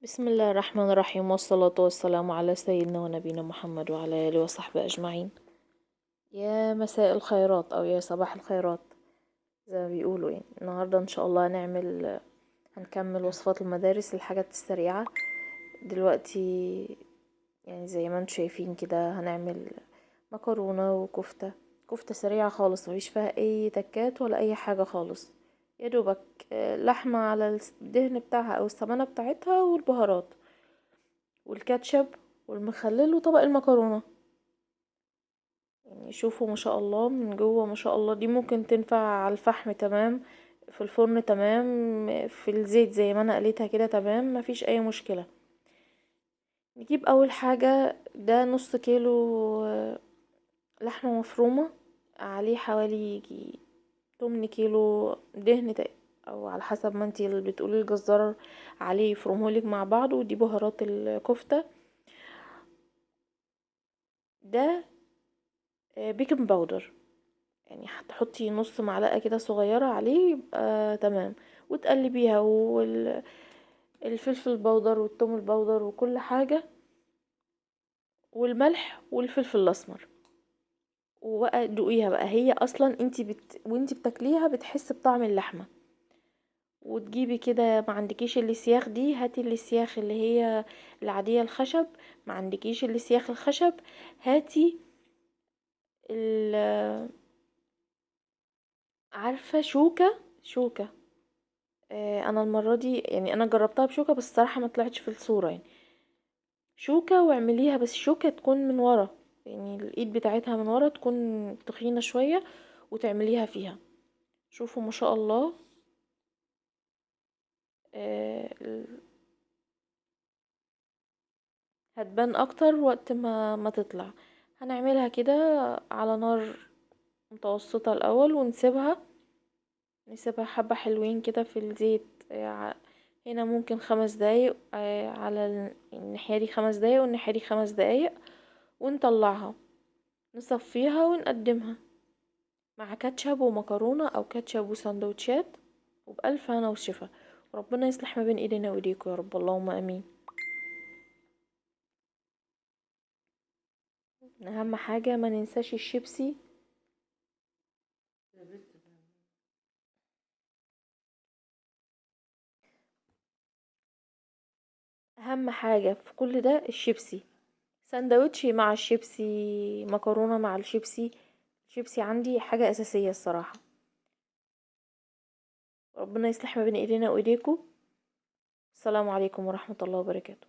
بسم الله الرحمن الرحيم، والصلاة والسلام على سيدنا ونبينا محمد وعلى آله وصحبه أجمعين. يا مساء الخيرات أو يا صباح الخيرات زي ما بيقولوا. يعني النهاردة إن شاء الله هنكمل وصفات المدارس، الحاجات السريعة دلوقتي. يعني زي ما انتم شايفين كده هنعمل مكرونة وكفتة. كفتة سريعة خالص، مفيش فيها أي تكات ولا أي حاجة خالص. يا دوبك لحمة على الدهن بتاعها أو السمنة بتاعتها والبهارات والكاتشب والمخلل وطبق المكرونة. يعني شوفوا ما شاء الله من جوه، ما شاء الله. دي ممكن تنفع على الفحم تمام، في الفرن تمام، في الزيت زي ما انا قليتها كده تمام، مفيش اي مشكلة. نجيب اول حاجة ده نص كيلو لحمة مفرومة، عليه حوالي يجي 8 كيلو دهن او على حسب ما انتي اللي بتقولي الجزار عليه يفرمهولك مع بعض. ودي بهارات الكفتة. ده بيكنج باودر، يعني هتحطي نص معلقة كده صغيرة عليه يبقى تمام. وتقلبيها، والفلفل البودر والثوم البودر وكل حاجة، والملح والفلفل الاسمر. وبقى دوقيها بقى، هي اصلا وانتي بتاكليها بتحس بطعم اللحمة. وتجيبي كده، ما عندكيش السياخ دي هاتي السياخ اللي هي العادية الخشب. ما عندكيش السياخ الخشب هاتي عارفة شوكة. انا المرة دي يعني انا جربتها بشوكة، بس الصراحة ما طلعتش في الصورة. يعني شوكة واعمليها، بس شوكة تكون من ورا، يعني الايد بتاعتها من ورا تكون تخينة شوية، وتعمليها فيها. شوفوا ما شاء الله. آه، هتبان اكتر وقت ما تطلع. هنعملها كده على نار متوسطة الاول، نسيبها حبة حلوين كده في الزيت. هنا ممكن 5 دقايق، على الناحية دي 5 دقايق والناحية دي 5 دقايق. ونطلعها، نصفيها ونقدمها مع كاتشب ومكرونة او كاتشب وسندوتشات، وبألف هنا وشفا. وربنا يصلح ما بين ايدينا وايديكم يا رب، اللهم امين. اهم حاجة ما ننساش الشيبسي. اهم حاجة في كل ده الشيبسي. سندوتشي مع الشيبسي، مكرونة مع الشيبسي. الشيبسي عندي حاجة اساسية الصراحة. ربنا يصلح ما بين ايدينا وايديكم. السلام عليكم ورحمة الله وبركاته.